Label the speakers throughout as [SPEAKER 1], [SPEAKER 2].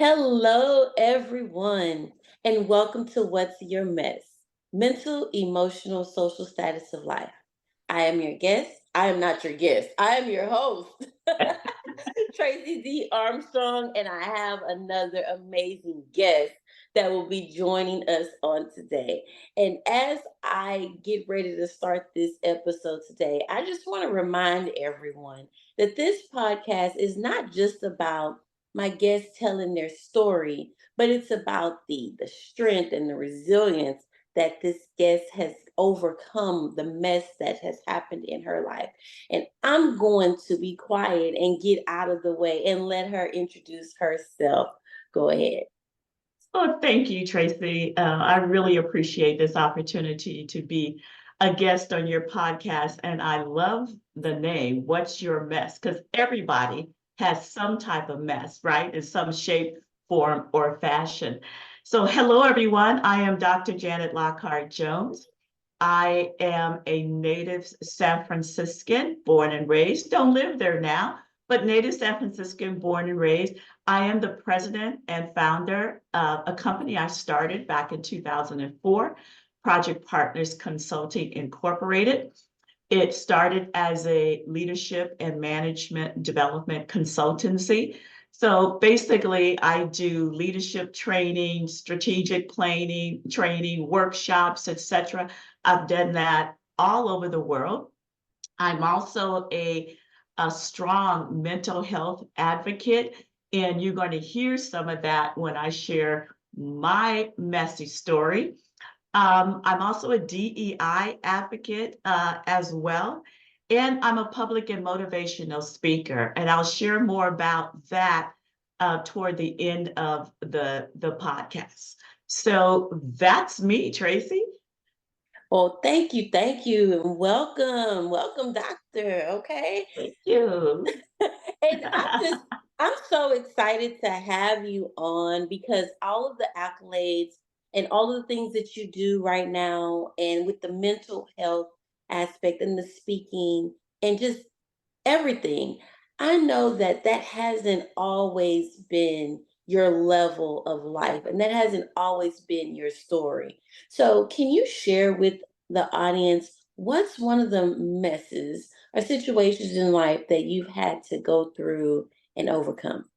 [SPEAKER 1] Hello, everyone, and welcome to What's Your Mess? Mental, emotional, social status of life. I am your guest. I am not your guest. I am your host, Tracey D. Armstrong, and I have another amazing guest that will be joining us on today. And as I get ready to start this episode today, I just want to remind everyone that this podcast is not just about my guests telling their story, but it's about the strength and the resilience that this guest has overcome the mess that has happened in her life. And I'm going to be quiet and get out of the way and let her introduce herself. Go ahead.
[SPEAKER 2] Oh, thank you, Tracey. I really appreciate this opportunity to be a guest on your podcast. And I love the name, What's Your Mess? Because everybody has some type of mess, right? In some shape, form, or fashion. So, hello, everyone. I am Dr. Janet Lockhart Jones. I am a native San Franciscan, born and raised, don't live there now, but native San Franciscan, born and raised. I am the president and founder of a company I started back in 2004, Project Partners Consulting Incorporated. It started as a leadership and management development consultancy. So basically, I do leadership training, strategic planning, training, workshops, etc. I've done that all over the world. I'm also a strong mental health advocate, and you're going to hear some of that when I share my messy story. I'm also a DEI advocate as well, and I'm a public and motivational speaker, and I'll share more about that toward the end of the podcast. So that's me, Tracey.
[SPEAKER 1] Well, thank you, and welcome, doctor. Okay.
[SPEAKER 2] Thank you.
[SPEAKER 1] And I'm so excited to have you on because all of the accolades and all of the things that you do right now, and with the mental health aspect and the speaking and just everything, I know that that hasn't always been your level of life and that hasn't always been your story. So, can you share with the audience what's one of the messes or situations in life that you've had to go through and overcome?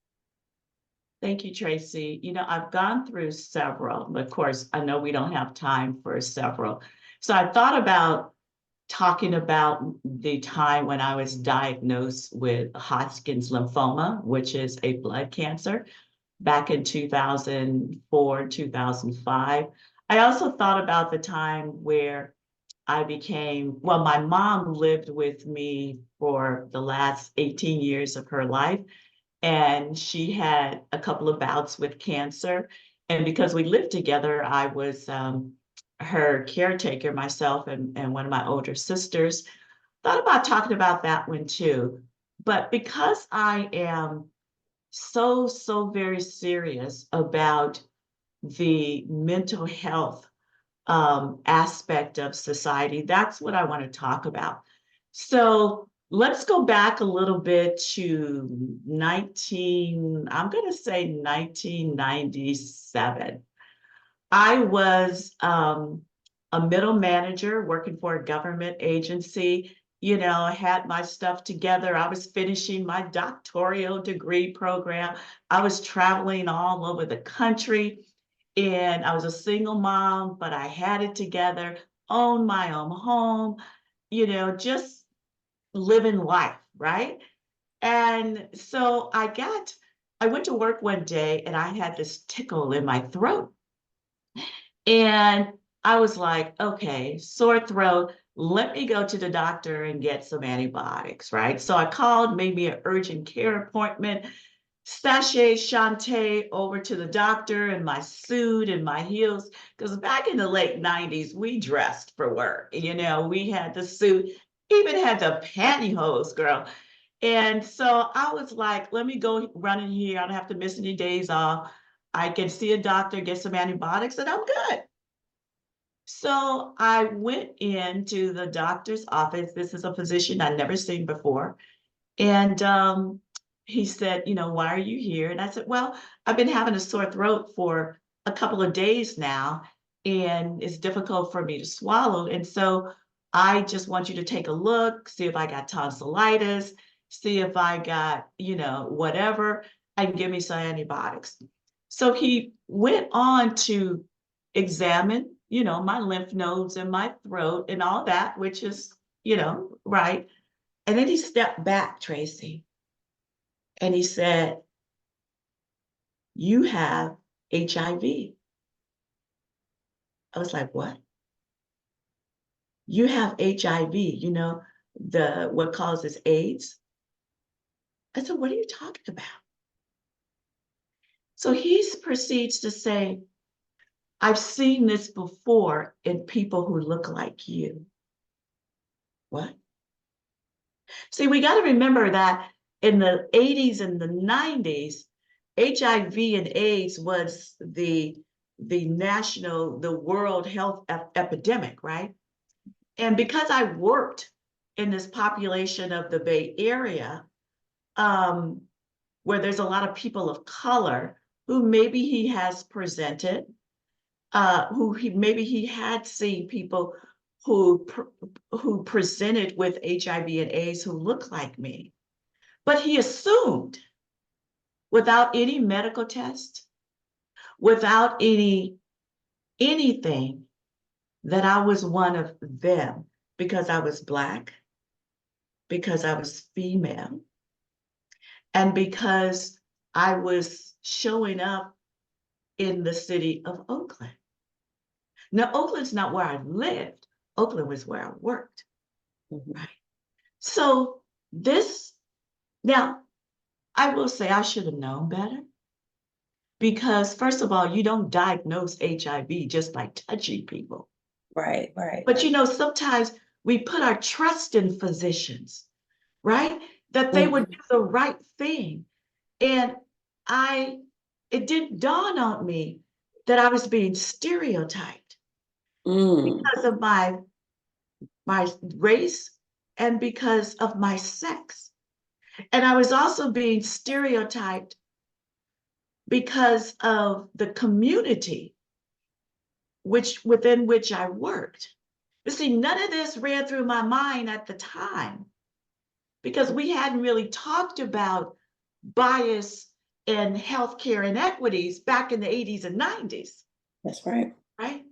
[SPEAKER 2] Thank you, Tracey. I've gone through several, but of course, I know we don't have time for several. So I thought about talking about the time when I was diagnosed with Hodgkin's lymphoma, which is a blood cancer, back in 2004, 2005. I also thought about the time where well, my mom lived with me for the last 18 years of her life, and she had a couple of bouts with cancer. And because we lived together, I was her caretaker, myself and one of my older sisters. Thought about talking about that one too. But because I am so very serious about the mental health aspect of society, that's what I want to talk about. So let's go back a little bit to I'm going to say 1997. I was a middle manager working for a government agency. I had my stuff together. I was finishing my doctoral degree program. I was traveling all over the country, and I was a single mom, but I had it together, owned my own home, just living life, right? And so I went to work one day and I had this tickle in my throat. And I was like, okay, sore throat. Let me go to the doctor and get some antibiotics, right? So I called, made me an urgent care appointment, sashay Shantae over to the doctor in my suit and my heels. Because back in the late 90s, we dressed for work. We had the suit, even had the pantyhose, girl. And so I was like, let me go run in here. I don't have to miss any days off. I can see a doctor, get some antibiotics, and I'm good. So I went into the doctor's office. This is a physician I'd never seen before. And he said, why are you here? And I said, well, I've been having a sore throat for a couple of days now, and it's difficult for me to swallow. And so I just want you to take a look, see if I got tonsillitis, see if I got, whatever, and give me some antibiotics. So he went on to examine, my lymph nodes and my throat and all that, which is, right. And then he stepped back, Tracey, and he said, you have HIV. I was like, what? You have HIV, the what causes AIDS? I said, what are you talking about? So he proceeds to say, I've seen this before in people who look like you. What? See, we got to remember that in the 80s and the 90s, HIV and AIDS was the world health epidemic, right? And because I worked in this population of the Bay Area, um, where there's a lot of people of color who maybe he has presented, maybe he had seen people who presented with HIV and AIDS who look like me, but he assumed without any medical test, without anything, that I was one of them because I was Black, because I was female, and because I was showing up in the city of Oakland. Now, Oakland's not where I lived. Oakland was where I worked,
[SPEAKER 1] Mhm.
[SPEAKER 2] right? So now, I will say I should have known better because, first of all, you don't diagnose HIV just by touching people.
[SPEAKER 1] Right, right,
[SPEAKER 2] But, sometimes we put our trust in physicians, right? That they would
[SPEAKER 1] Mhm.
[SPEAKER 2] do the right thing. And it didn't dawn on me that I was being stereotyped
[SPEAKER 1] Mm.
[SPEAKER 2] because of my race and because of my sex. And I was also being stereotyped because of the community within which I worked. But see, none of this ran through my mind at the time because we hadn't really talked about bias and healthcare inequities back in the 80s and 90s,
[SPEAKER 1] That's right.
[SPEAKER 2] right?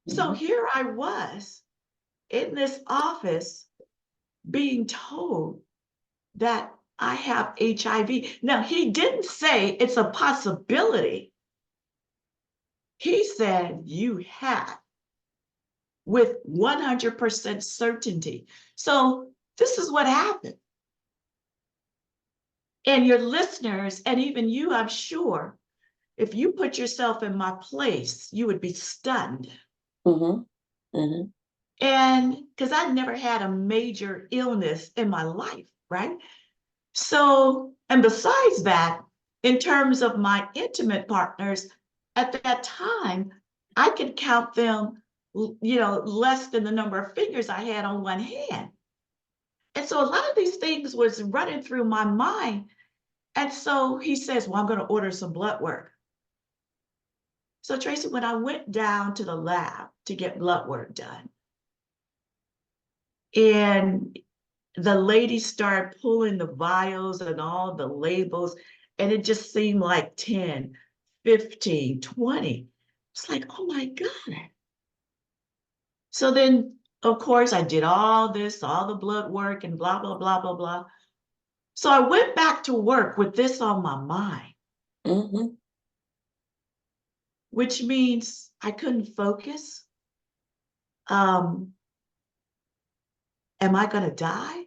[SPEAKER 2] So
[SPEAKER 1] Mhm.
[SPEAKER 2] here I was in this office being told that I have HIV. Now, he didn't say it's a possibility. He said you have with 100% certainty. So this is what happened. And your listeners, and even you, I'm sure, if you put yourself in my place, you would be stunned.
[SPEAKER 1] Mhm. Mhm.
[SPEAKER 2] And because I never had a major illness in my life, right? So, and besides that, in terms of my intimate partners, at that time, I could count them, less than the number of fingers I had on one hand. And so a lot of these things was running through my mind. And so he says, well, I'm going to order some blood work. So Tracey, when I went down to the lab to get blood work done, and the lady started pulling the vials and all the labels, and it just seemed like 10, 15, 20. It's like, oh my God. So then, of course, I did all the blood work and blah, blah, blah, blah, blah. So I went back to work with this on my mind,
[SPEAKER 1] Mhm.
[SPEAKER 2] which means I couldn't focus. Um, am I going to die?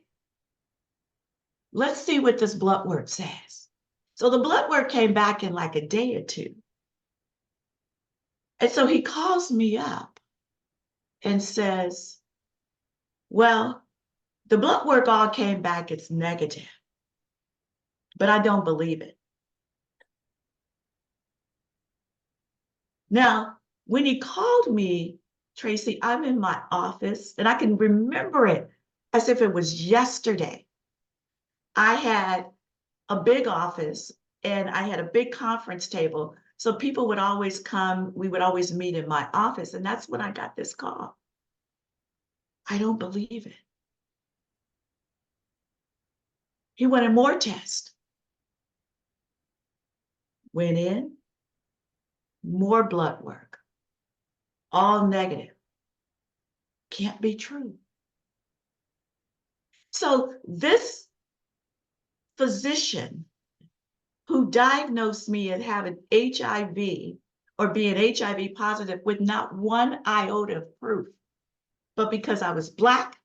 [SPEAKER 2] Let's see what this blood work says. So the blood work came back in like a day or two. And so he calls me up and says, well, the blood work all came back, it's negative, but I don't believe it. Now, when he called me, Tracey, I'm in my office and I can remember it as if it was yesterday. I had a big office, and I had a big conference table. So people would always come, we would always meet in my office. And that's when I got this call. I don't believe it. He wanted more tests. Went in, more blood work, all negative. Can't be true. So this physician who diagnosed me as having HIV or being HIV positive with not one iota of proof, but because I was Black,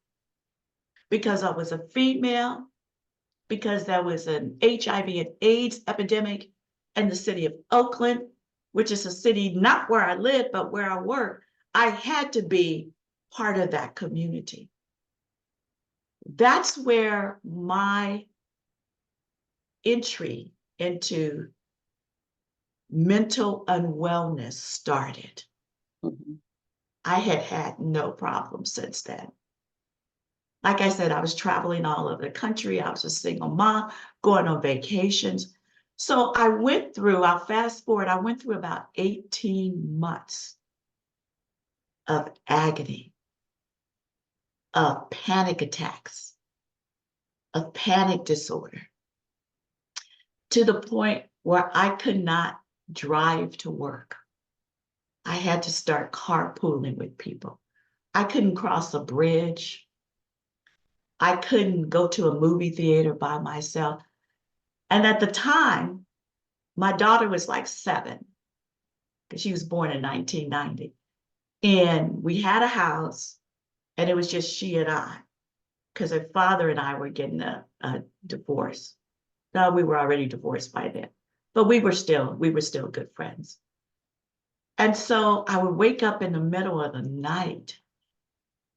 [SPEAKER 2] because I was a female, because there was an HIV and AIDS epidemic in the city of Oakland, which is a city not where I live, but where I work, I had to be part of that community. That's where my entry into mental unwellness started.
[SPEAKER 1] Mm-hmm.
[SPEAKER 2] I had had no problem since then. Like I said, I was traveling all over the country. I was a single mom, going on vacations. So I went through, I'll fast forward, I went through about 18 months of agony, of panic attacks, of panic disorder, to the point where I could not drive to work. I had to start carpooling with people. I couldn't cross a bridge. I couldn't go to a movie theater by myself. And at the time, my daughter was like 7, because she was born in 1990. And we had a house, and it was just she and I, because her father and I were getting a divorce. No, we were already divorced by then, but we were still good friends. And so I would wake up in the middle of the night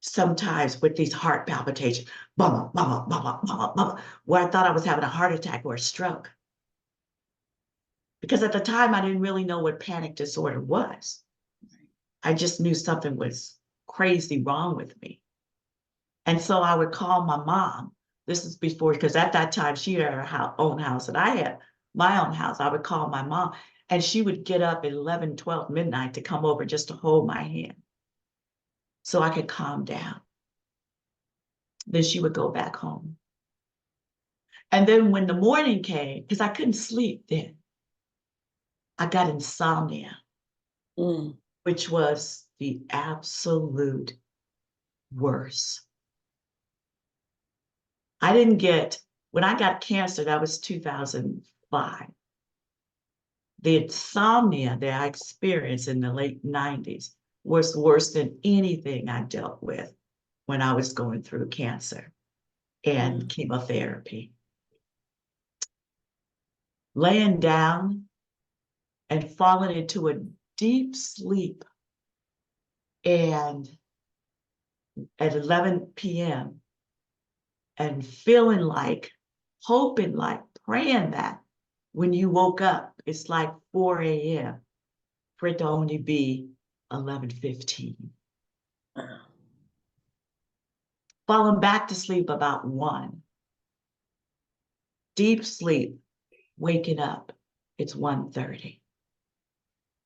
[SPEAKER 2] sometimes with these heart palpitations, blah, blah, blah, blah, blah, blah, where I thought I was having a heart attack or a stroke. Because at the time, I didn't really know what panic disorder was. I just knew something was crazy wrong with me. And so I would call my mom. This is before, because at that time, she had her own house and I had my own house. I would call my mom, and she would get up at 11, 12 midnight to come over just to hold my hand so I could calm down. Then she would go back home. And then when the morning came, because I couldn't sleep then, I got insomnia, which was the absolute worst. I didn't get, when I got cancer, that was 2005. The insomnia that I experienced in the late 90s was worse than anything I dealt with when I was going through cancer and chemotherapy. Laying down and falling into a deep sleep, and at 11 p.m. and feeling like, hoping like, praying that when you woke up, it's like 4 a.m. for it to only be 11:15. Falling back to sleep about 1. Deep sleep, waking up, it's 1:30.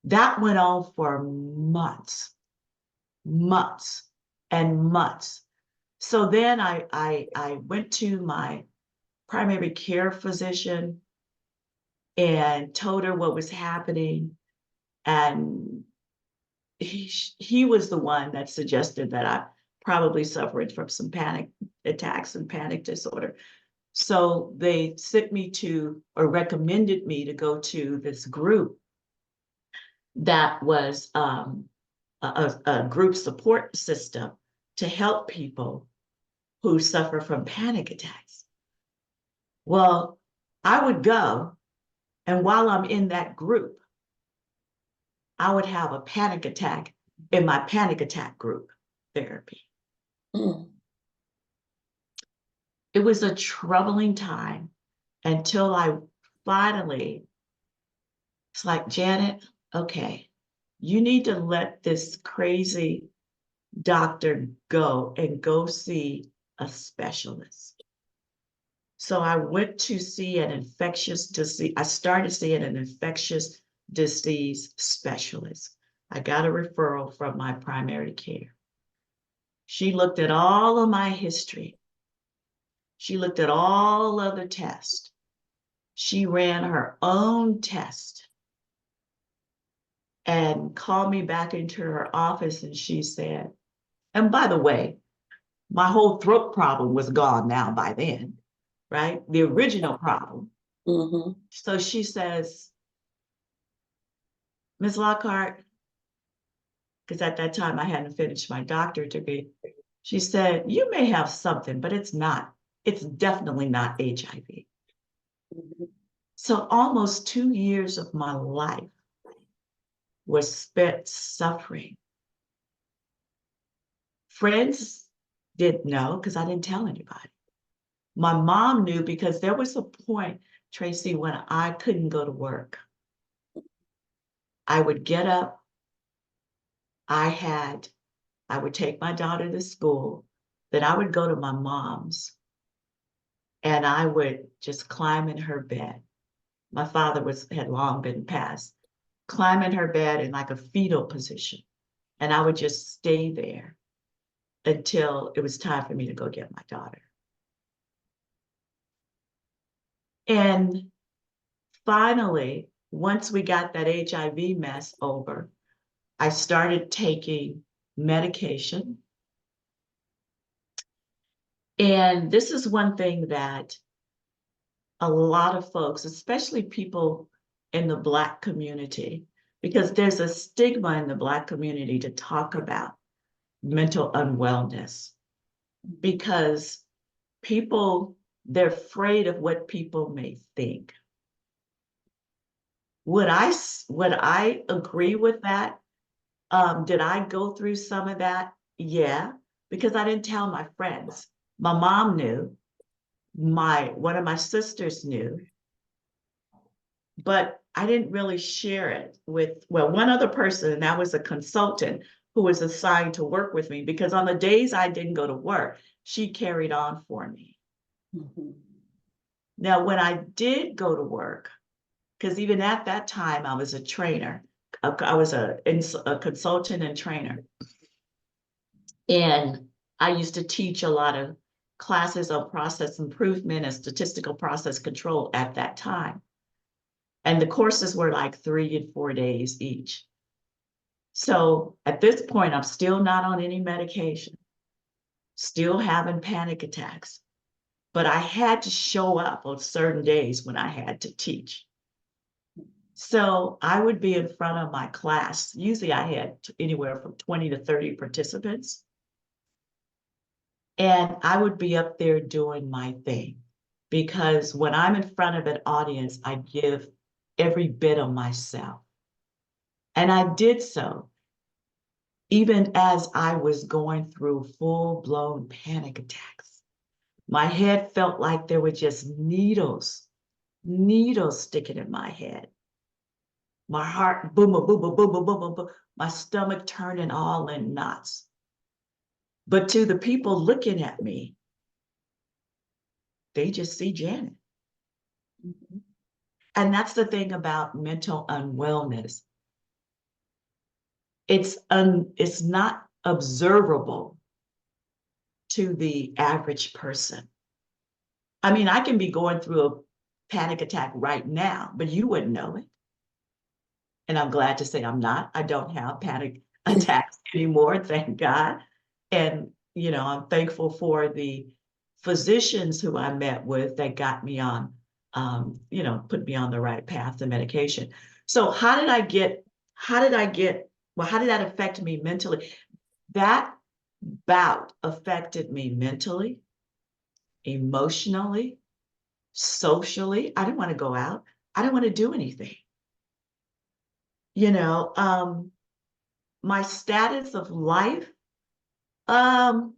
[SPEAKER 2] That went on for months, months and months. So then I went to my primary care physician and told her what was happening. And he was the one that suggested that I probably suffered from some panic attacks and panic disorder. So they sent me to, or recommended me to go to this group that was a group support system to help people who suffer from panic attacks. Well, I would go, and while I'm in that group, I would have a panic attack in my panic attack group therapy. It was a troubling time until I finally, it's like, Janet, okay, you need to let this crazy doctor go and go see a specialist. So I went to see an infectious disease. I started seeing an infectious disease specialist. I got a referral from my primary care. She looked at all of my history. She looked at all of the tests. She ran her own test and called me back into her office and she said, and by the way, my whole throat problem was gone now by then, right? The original problem.
[SPEAKER 1] Mm-hmm.
[SPEAKER 2] So she says, Ms. Lockhart, because at that time I hadn't finished my doctorate degree, she said, you may have something, but it's not. It's definitely not HIV.
[SPEAKER 1] Mm-hmm.
[SPEAKER 2] So almost 2 years of my life was spent suffering. Friends didn't know because I didn't tell anybody. My mom knew because there was a point, Tracey, when I couldn't go to work. I would get up, I would take my daughter to school, then I would go to my mom's and I would just climb in her bed. My father had long been passed, climb in her bed in like a fetal position. And I would just stay there until it was time for me to go get my daughter. And finally, once we got that HIV mess over, I started taking medication. And this is one thing that a lot of folks, especially people in the Black community, because there's a stigma in the Black community to talk about mental unwellness, because they're afraid of what people may think. Would I agree with that? Did I go through some of that? Yeah, because I didn't tell my friends. My mom knew, one of my sisters knew, but I didn't really share it with, well, one other person, and that was a consultant who was assigned to work with me, because on the days I didn't go to work, she carried on for me.
[SPEAKER 1] Mm-hmm.
[SPEAKER 2] Now, when I did go to work, because even at that time I was a trainer, I was a consultant and trainer, and I used to teach a lot of classes on process improvement and statistical process control at that time. And the courses were like 3 and 4 days each. So at this point, I'm still not on any medication, still having panic attacks, but I had to show up on certain days when I had to teach. So I would be in front of my class. Usually I had anywhere from 20 to 30 participants. And I would be up there doing my thing, because when I'm in front of an audience, I give every bit of myself. And I did so, even as I was going through full-blown panic attacks. My head felt like there were just needles sticking in my head. My heart, boom, boom, boom, boom, boom, boom, boom, boom, boom, my stomach turning all in knots. But to the people looking at me, they just see Janet.
[SPEAKER 1] Mm-hmm.
[SPEAKER 2] And that's the thing about mental unwellness. It's not observable to the average person. I mean, I can be going through a panic attack right now, but you wouldn't know it. And I'm glad to say I'm not. I don't have panic attacks anymore, thank God. And, I'm thankful for the physicians who I met with that got me on, put me on the right path to medication. So how did that affect me mentally? That bout affected me mentally, emotionally, socially. I didn't want to go out. I didn't want to do anything. You know, my status of life, um,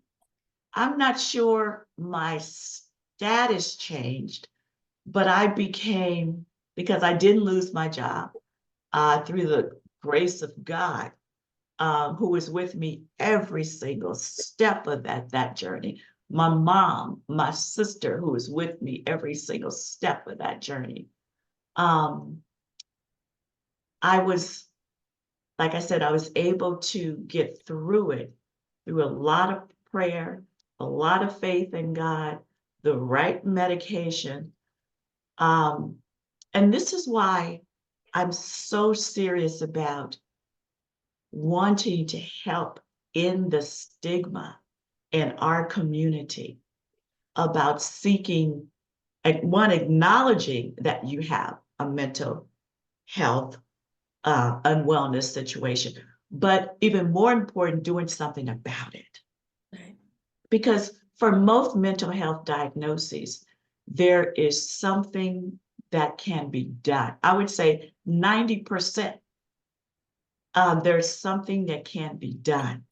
[SPEAKER 2] I'm not sure my status changed, but because I didn't lose my job, through the grace of God, who was with me every single step of that journey. my mom, my sister, who was with me every single step of that journey. Um, I was, like I said, I was able to get through it through a lot of prayer, a lot of faith in God, the right medication. Um, and this is why I'm so serious about wanting to help in the stigma in our community about seeking, one, acknowledging that you have a mental health unwellness situation, but even more important, doing something about it.
[SPEAKER 1] Right.
[SPEAKER 2] Because for most mental health diagnoses, there is something that can be done. I would say 90%, there's something that can be done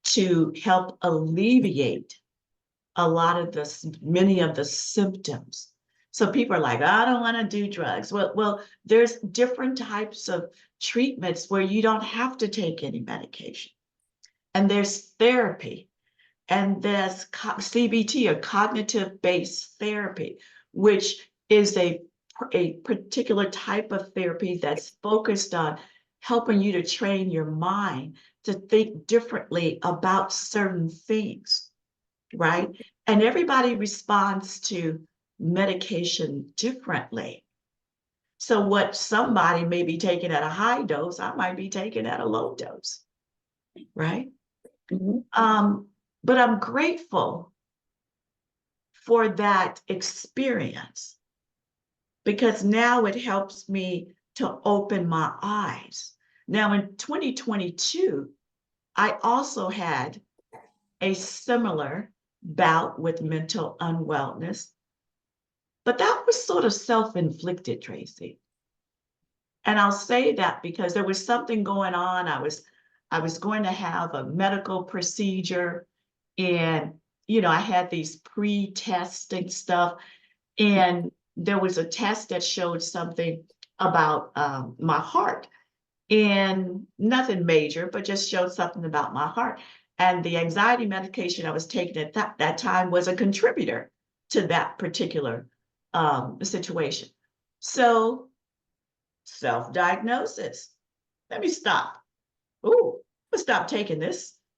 [SPEAKER 2] to help alleviate a lot of many of the symptoms. So people are like, I don't want to do drugs. Well, there's different types of treatments where you don't have to take any medication. And there's therapy, and there's CBT, or cognitive-based therapy, which is a particular type of therapy that's focused on helping you to train your mind to think differently about certain things, right? And everybody responds to medication differently. So what somebody may be taking at a high dose, I might be taking at a low dose, right?
[SPEAKER 1] Mm-hmm.
[SPEAKER 2] But I'm grateful for that experience, because now it helps me to open my eyes. Now in 2022, I also had a similar bout with mental unwellness, but that was sort of self-inflicted, Tracey. And I'll say that because there was something going on. I was going to have a medical procedure, and I had these pre-testing stuff, and there was a test that showed something about my heart, and nothing major, but just showed something about my heart. And the anxiety medication I was taking at that time was a contributor to that particular situation. So, self-diagnosis. Let me stop. Ooh, I'm gonna stop taking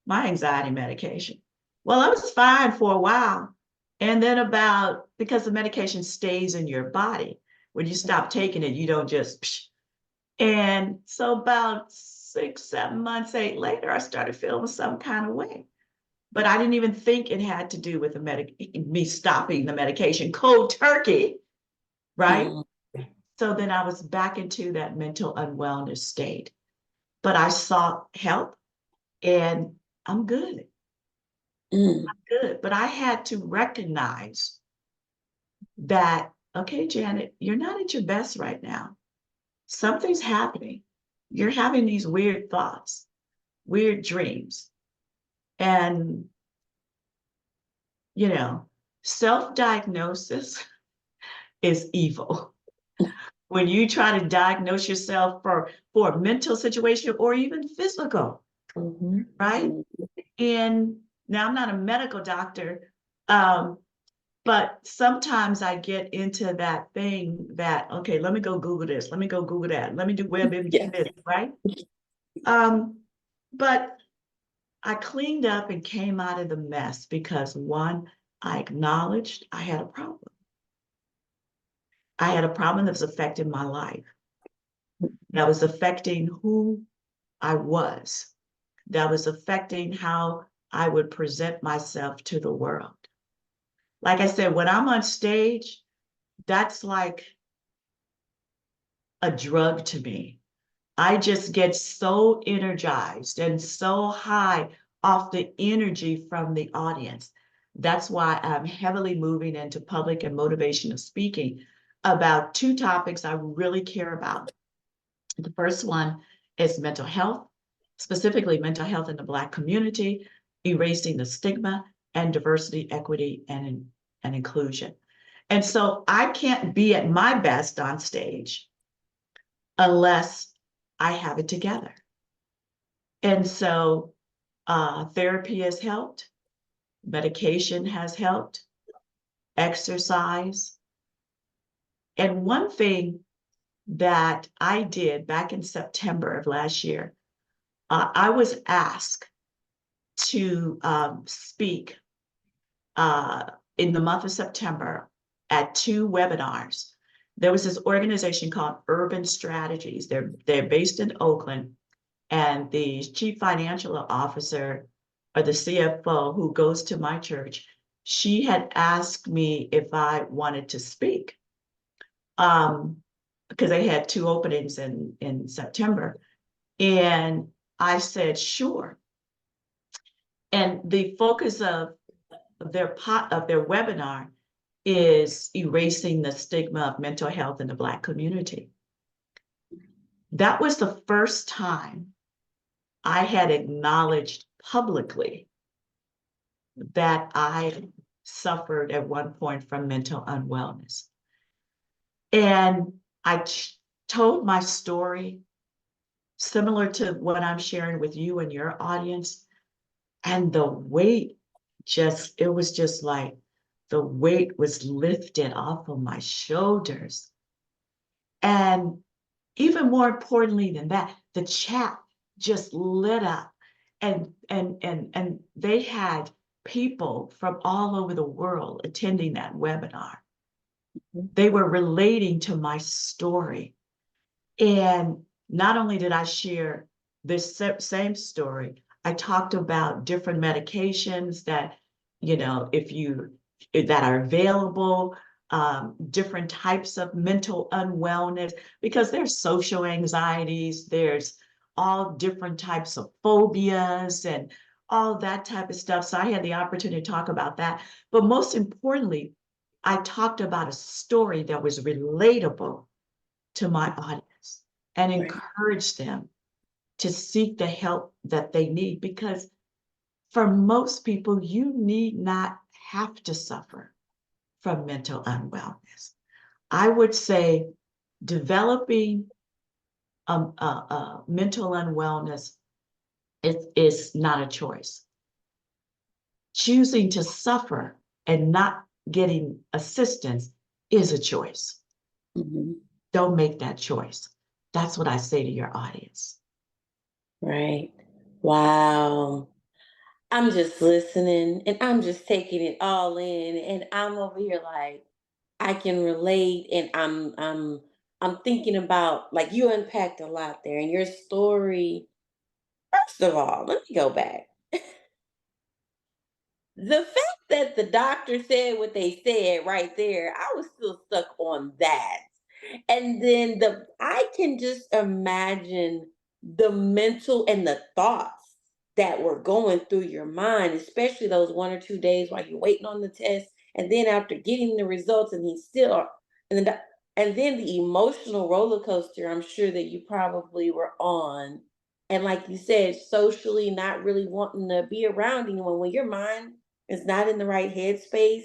[SPEAKER 2] my anxiety medication. Well, I was fine for a while. And then because the medication stays in your body, when you stop taking it, you don't just, psh. And so about 6, 7 months, 8 later, I started feeling some kind of way. But I didn't even think it had to do with me stopping the medication cold turkey, right?
[SPEAKER 1] Mm-hmm.
[SPEAKER 2] So then I was back into that mental unwellness state. But I sought help, and I'm good,
[SPEAKER 1] Mm.
[SPEAKER 2] good. But I had to recognize that, okay, Janet, you're not at your best right now. Something's happening. You're having these weird thoughts, weird dreams. And, you know, self-diagnosis is evil. When you try to diagnose yourself for a mental situation or even physical,
[SPEAKER 1] Mm-hmm.
[SPEAKER 2] right? And now I'm not a medical doctor, um, but sometimes I get into that thing that, okay, let me go Google this, let me go Google that, let me do WebMD
[SPEAKER 1] Yes.
[SPEAKER 2] this, right? Um, but I cleaned up and came out of the mess because, one, I acknowledged I had a problem. I had a problem that was affecting my life, that was affecting who I was, that was affecting how I would present myself to the world. Like I said, when I'm on stage, that's like a drug to me. I just get so energized and so high off the energy from the audience. That's why I'm heavily moving into public and motivational speaking about two topics I really care about. The first one is mental health, specifically mental health in the Black community, erasing the stigma, and diversity, equity, and inclusion. And so I can't be at my best on stage unless I have it together. And so therapy has helped. Medication has helped, exercise. And one thing that I did back in September of last year, I was asked to speak uh, in the month of September at 2 webinars. There was this organization called Urban Strategies. They're based in Oakland, and the chief financial officer or the CFO who goes to my church, she had asked me if I wanted to speak because they had 2 openings in September. And I said, sure. And the focus of their webinar is erasing the stigma of mental health in the Black community. That was the first time I had acknowledged publicly that I suffered at one point from mental unwellness. And I told my story similar to what I'm sharing with you and your audience. And the weight it was just like the weight was lifted off of my shoulders. And even more importantly than that, the chat just lit up. And they had people from all over the world attending that webinar. They were relating to my story. And not only did I share this same story, I talked about different medications that, that are available, different types of mental unwellness, because there's social anxieties, there's all different types of phobias and all that type of stuff. So I had the opportunity to talk about that. But most importantly, I talked about a story that was relatable to my audience and encourage them to seek the help that they need, because for most people, you need not have to suffer from mental unwellness. I would say developing mental unwellness is not a choice. Choosing to suffer and not getting assistance is a choice.
[SPEAKER 1] Mm-hmm.
[SPEAKER 2] Don't make that choice. That's what I say to your audience.
[SPEAKER 1] Right. Wow. I'm just listening and I'm just taking it all in, and I'm over here like I can relate, and I'm thinking about, like, you unpacked a lot there in your story. First of all, let me go back. The fact that the doctor said what they said right there, I was still stuck on that. And then I can just imagine the mental and the thoughts that were going through your mind, especially those 1 or 2 days while you're waiting on the test, and then after getting the results, and he's still, and then the emotional roller coaster I'm sure that you probably were on. And like you said, socially not really wanting to be around anyone when your mind is not in the right headspace.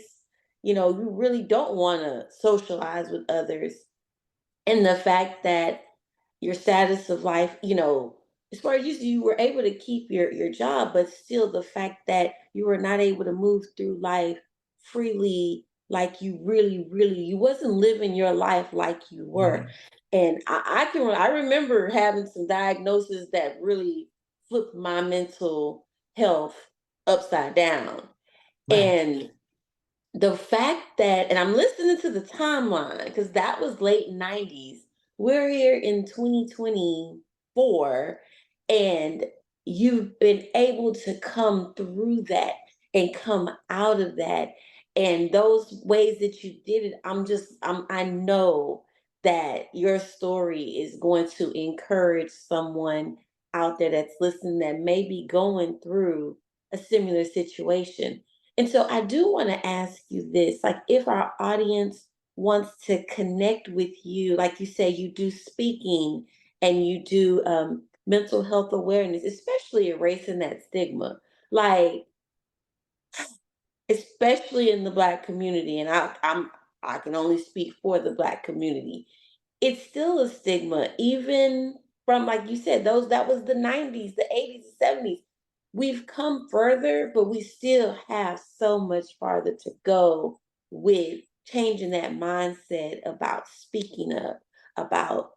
[SPEAKER 1] You really don't want to socialize with others. And the fact that your status of life, as far as you were able to keep your job, but still the fact that you were not able to move through life freely, like you really, you wasn't living your life like you were. And I remember having some diagnoses that really flipped my mental health upside down.
[SPEAKER 2] Right.
[SPEAKER 1] And the fact that, and I'm listening to the timeline because that was late 90s. We're here in 2024, and you've been able to come through that and come out of that. And those ways that you did it, I know that your story is going to encourage someone out there that's listening that may be going through a similar situation. And so I do want to ask you this, like, if our audience wants to connect with you, like you say, you do speaking and you do mental health awareness, especially erasing that stigma, like, especially in the Black community. And I can only speak for the Black community. It's still a stigma, even from, like you said, that was the 90s, the 80s, the 70s. we've come further, but we still have so much farther to go with changing that mindset about speaking up, about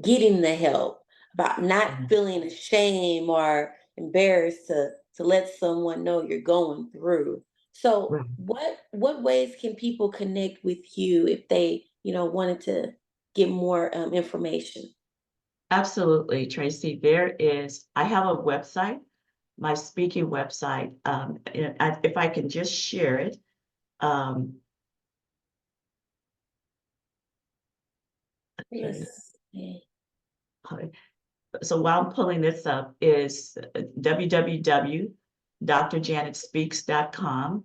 [SPEAKER 1] getting the help, about not
[SPEAKER 2] Mhm.
[SPEAKER 1] feeling ashamed or embarrassed to let someone know you're going through. So
[SPEAKER 2] Right.
[SPEAKER 1] what ways can people connect with you if they, wanted to get more information?
[SPEAKER 2] Absolutely, Tracy. I have a website, my speaking website. And if I can just share it. Um, okay.
[SPEAKER 1] Let's see.
[SPEAKER 2] So while I'm pulling this up is www.drjanetspeaks.com,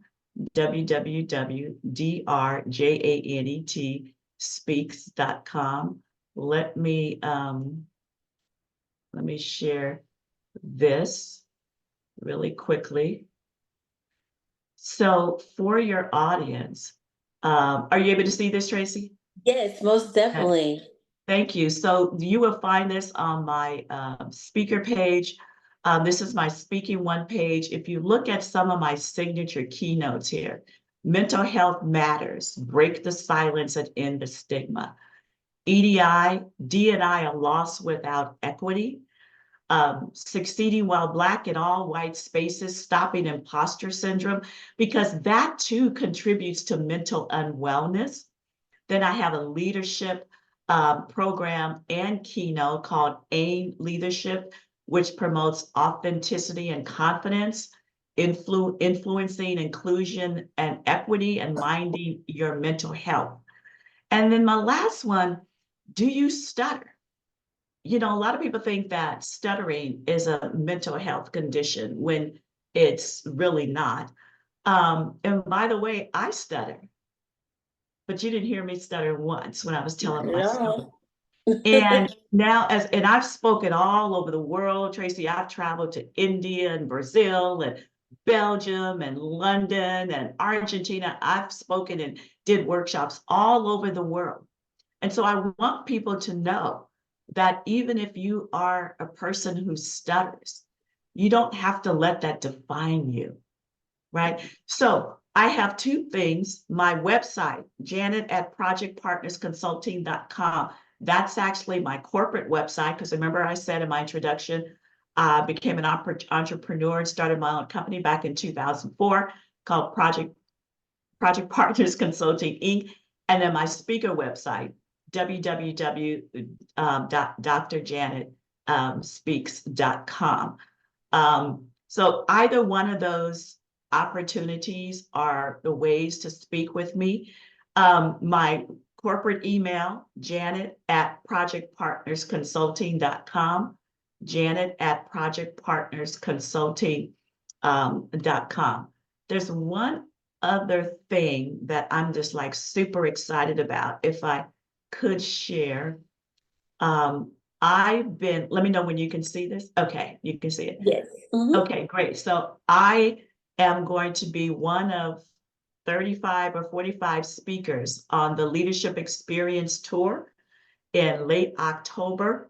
[SPEAKER 2] www.drjanetspeaks.com. Let me share this really quickly. So for your audience, are you able to see this, Tracy?
[SPEAKER 1] Yes, most definitely.
[SPEAKER 2] Thank you. So you will find this on my speaker page. This is my speaking one page. If you look at some of my signature keynotes here, mental health matters, break the silence and end the stigma. EDI, D&I, a loss without equity. Succeeding while Black in all white spaces, stopping imposter syndrome, because that too contributes to mental unwellness. Then I have a leadership program and keynote called AIM Leadership, which promotes authenticity and confidence, influencing inclusion and equity, and minding your mental health. And then my last one, do you stutter? A lot of people think that stuttering is a mental health condition when it's really not. And by the way, I stutter, but you didn't hear me stutter once when I was telling
[SPEAKER 1] Not
[SPEAKER 2] my
[SPEAKER 1] at
[SPEAKER 2] story.
[SPEAKER 1] all.
[SPEAKER 2] And now, and I've spoken all over the world, Tracy. I've traveled to India and Brazil and Belgium and London and Argentina. I've spoken and did workshops all over the world. And so I want people to know that even if you are a person who stutters, you don't have to let that define you, right? So I have two things. My website, Janet at projectpartnersconsulting.com. That's actually my corporate website, because remember I said in my introduction, I became an entrepreneur and started my own company back in 2004 called Project Partners Consulting Inc. And then my speaker website, www.drjanetspeaks.com. So either one of those opportunities are the ways to speak with me. My corporate email, Janet at projectpartnersconsulting.com, Janet at projectpartnersconsulting.com. There's one other thing that I'm just like super excited about. If I could share, um, let me know when you can see this. Okay, you can see it.
[SPEAKER 1] Yes. Hmm.
[SPEAKER 2] Okay, great. So I am going to be one of 35 or 45 speakers on the Leadership Experience Tour in late October.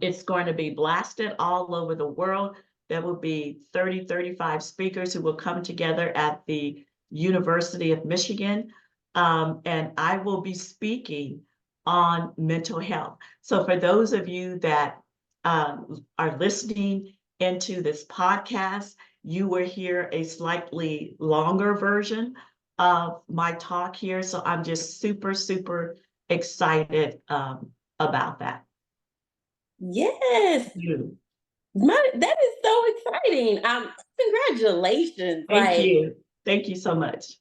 [SPEAKER 2] It's going to be blasted all over the world. There will be 30, 35 speakers who will come together at the University of Michigan. And I will be speaking on mental health. So for those of you that are listening into this podcast, you will hear a slightly longer version of my talk here. So I'm just super, super excited about that.
[SPEAKER 1] Yes.
[SPEAKER 2] You.
[SPEAKER 1] That is so exciting. Congratulations.
[SPEAKER 2] Thank
[SPEAKER 1] Like,
[SPEAKER 2] you. Thank you so much.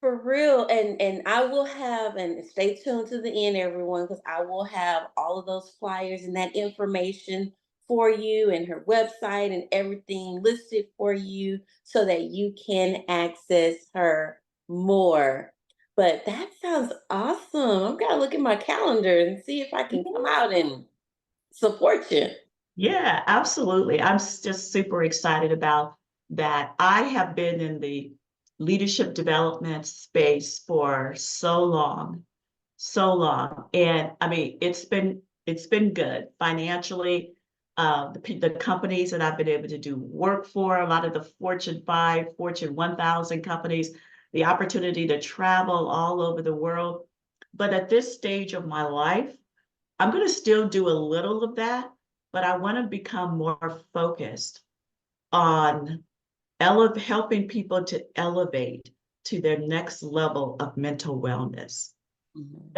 [SPEAKER 1] for real, and I will have, and stay tuned to the end, everyone, because I will have all of those flyers and that information for you, and her website and everything listed for you so that you can access her more. But that sounds awesome. I've got to look at my calendar and see if I can come out and support you.
[SPEAKER 2] Yeah, absolutely. Just super excited about that. I have been in the leadership development space for so long, so long. And I mean, it's been good financially. the companies that I've been able to do work for, a lot of the Fortune 5, Fortune 1000 companies, the opportunity to travel all over the world. But at this stage of my life, I'm going to still do a little of that, but I want to become more focused on helping people to elevate to their next level of mental wellness.
[SPEAKER 1] Mhm.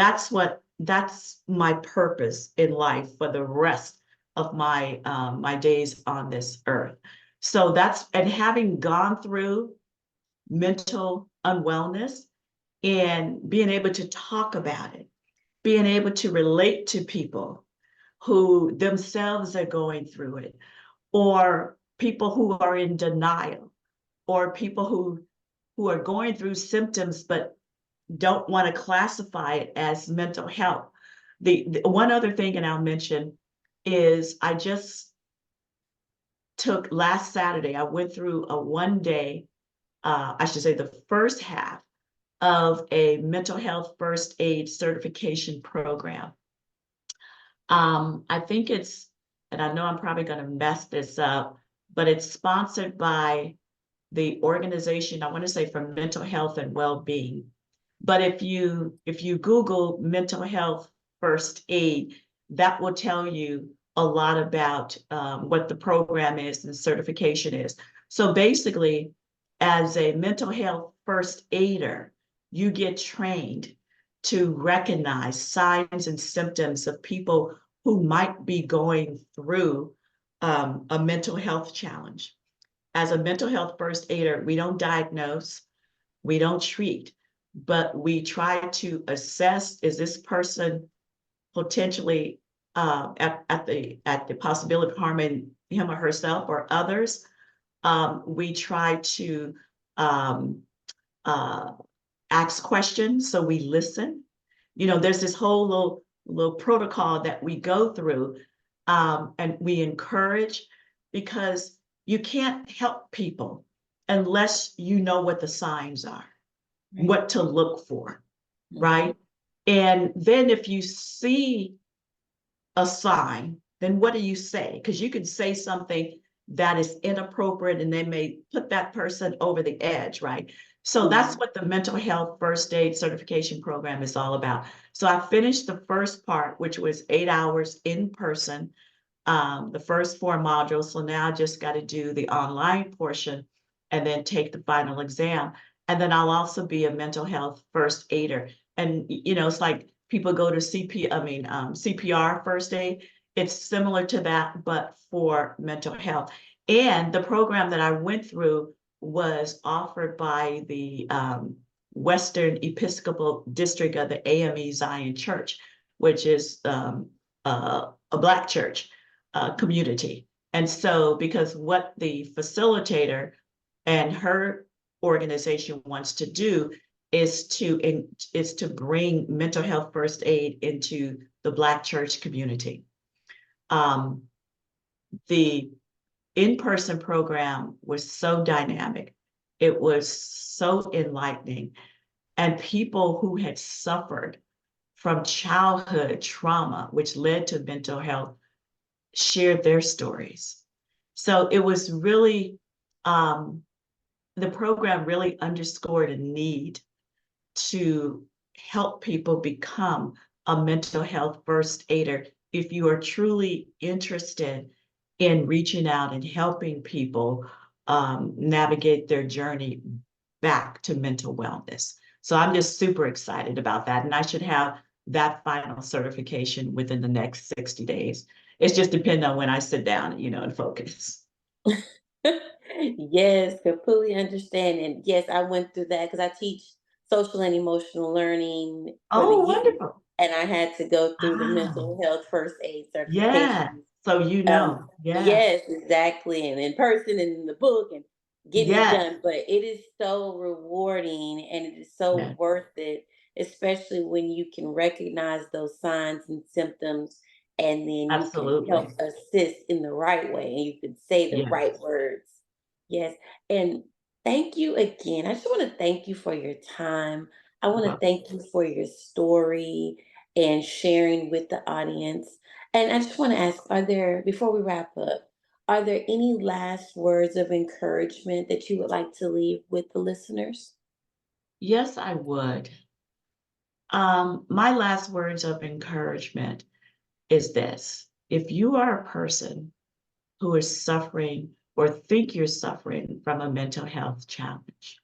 [SPEAKER 2] That's my purpose in life for the rest of my days on this earth. So that's, and having gone through mental unwellness and being able to talk about it, being able to relate to people who themselves are going through it, or people who are in denial, or people who are going through symptoms but don't want to classify it as mental health. The one other thing, and I'll mention, is I just took last Saturday, I went through a 1 day, I should say the first half of a mental health first aid certification program. I think it's, and I know I'm probably going to mess this up, but it's sponsored by the organization, I want to say, for mental health and well-being. But if you Google mental health first aid, that will tell you a lot about what the program is and certification is. So basically, as a mental health first aider, you get trained to recognize signs and symptoms of people who might be going through a mental health challenge. As a mental health first aider, we don't diagnose, we don't treat, but we try to assess, is this person potentially at the possibility of harming him or herself or others? We try to um, uh, ask questions, so we listen. There's this whole little protocol that we go through, and we encourage, because you can't help people unless you know what the signs are,
[SPEAKER 1] Right.
[SPEAKER 2] what to look for,
[SPEAKER 1] Mhm.
[SPEAKER 2] right? And then if you see a sign, then what do you say? Because you can say something that is inappropriate and they may put that person over the edge, right? So that's
[SPEAKER 1] Mhm.
[SPEAKER 2] what the mental health first aid certification program is all about. So I finished the first part, which was 8 hours in person, the first 4 modules. So now I just got to do the online portion and then take the final exam. And then I'll also be a mental health first aider. And it's like people go to CPR first aid. It's similar to that, but for mental health. And the program that I went through was offered by the Western Episcopal District of the AME Zion Church, which is a Black church community. And so, because what the facilitator and her organization wants to do is to bring mental health first aid into the Black church community. Um, the in-person program was so dynamic. It was so enlightening. And people who had suffered from childhood trauma, which led to mental health, shared their stories. So it was really, um, the program really underscored a need to help people become a mental health first aider if you are truly interested in reaching out and helping people navigate their journey back to mental wellness. So I'm just super excited about that. And I should have that final certification within the next 60 days. It's just depending on when I sit down, and focus.
[SPEAKER 1] Yes, completely understand. And yes, I went through that because I teach social and emotional learning for the
[SPEAKER 2] Oh,
[SPEAKER 1] youth.
[SPEAKER 2] wonderful.
[SPEAKER 1] And I had to go through the
[SPEAKER 2] Wow.
[SPEAKER 1] mental health first aid
[SPEAKER 2] Yeah.
[SPEAKER 1] certification.
[SPEAKER 2] So yeah.
[SPEAKER 1] Yes, exactly, and in person and in the book and getting it
[SPEAKER 2] Yes.
[SPEAKER 1] done. But it is so rewarding and it is so
[SPEAKER 2] Yes.
[SPEAKER 1] worth it, especially when you can recognize those signs and symptoms and then you can help
[SPEAKER 2] Absolutely.
[SPEAKER 1] assist in the right way and you can say the
[SPEAKER 2] Yes.
[SPEAKER 1] right words. Yes. And thank you again. I just want to thank you for your time. I want to
[SPEAKER 2] Well,
[SPEAKER 1] thank you for your story and sharing with the audience. And I just want to ask, before we wrap up, are there any last words of encouragement that you would like to leave with the listeners?
[SPEAKER 2] Yes, I would. My last words of encouragement is this. If you are a person who is suffering or think you're suffering from a mental health challenge,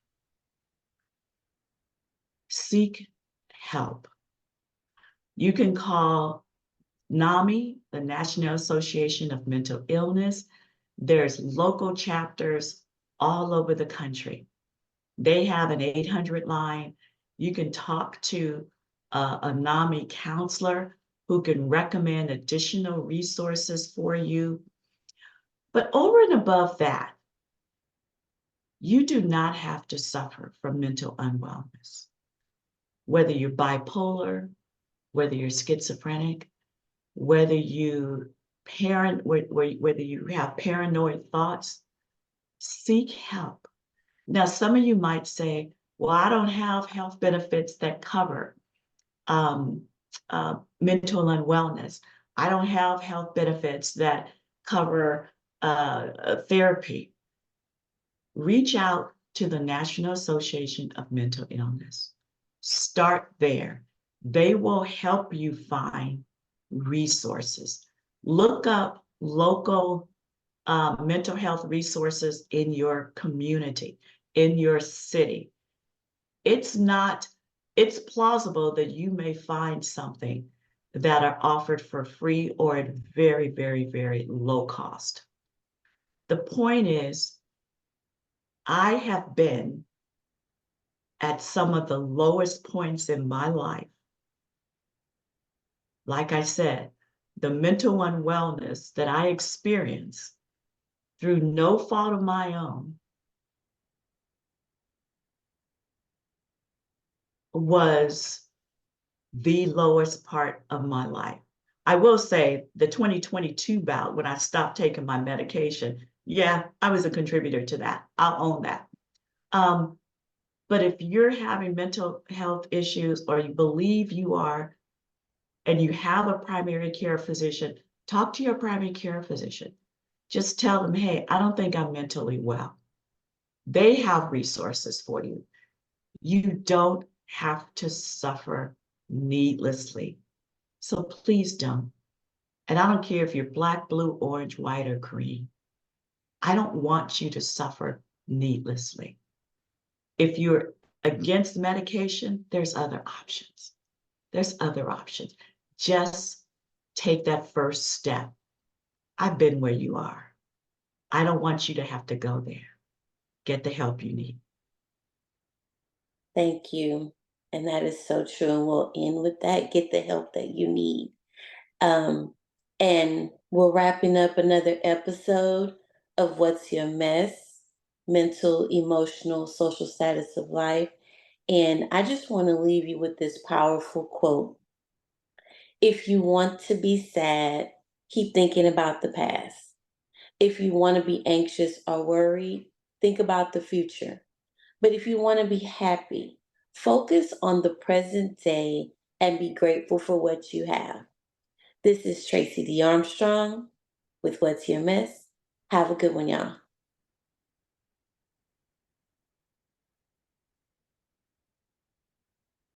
[SPEAKER 2] seek help. You can call NAMI, the National Association of Mental Illness. There's local chapters all over the country. They have an 800 line. You can talk to a NAMI counselor who can recommend additional resources for you. But over and above that, you do not have to suffer from mental unwellness. Whether you're bipolar, whether you're schizophrenic, whether you whether you have paranoid thoughts, seek help. Now, some of you might say, well, I don't have health benefits that cover um, mental unwellness. I don't have health benefits that cover therapy. Reach out to the National Association of Mental Illness. Start there. They will help you find resources. Look up local mental health resources in your community, in your city. It's plausible that you may find something that are offered for free or at very, very, very low cost. The point is, I have been at some of the lowest points in my life. Like I said, the mental unwellness that I experienced through no fault of my own was the lowest part of my life. I will say the 2022 bout, when I stopped taking my medication, yeah, I was a contributor to that. I'll own that. Um, but if you're having mental health issues or you believe you are, and you have a primary care physician, talk to your primary care physician. Just tell them, hey, I don't think I'm mentally well. They have resources for you. You don't have to suffer needlessly. So please don't. And I don't care if you're black, blue, orange, white, or green. I don't want you to suffer needlessly. If you're against medication, there's other options. There's other options. Just take that first step. I've been where you are. I don't want you to have to go there. Get the help you need.
[SPEAKER 1] Thank you. And that is so true. And we'll end with that. Get the help that you need. Um, and we're wrapping up another episode of What's Your Mess? Mental, emotional, social status of life. And I just want to leave you with this powerful quote. If you want to be sad, keep thinking about the past. If you want to be anxious or worried, think about the future. But if you want to be happy, focus on the present day and be grateful for what you have. This is Tracey D. Armstrong with What's Your Mess? Have a good one, y'all.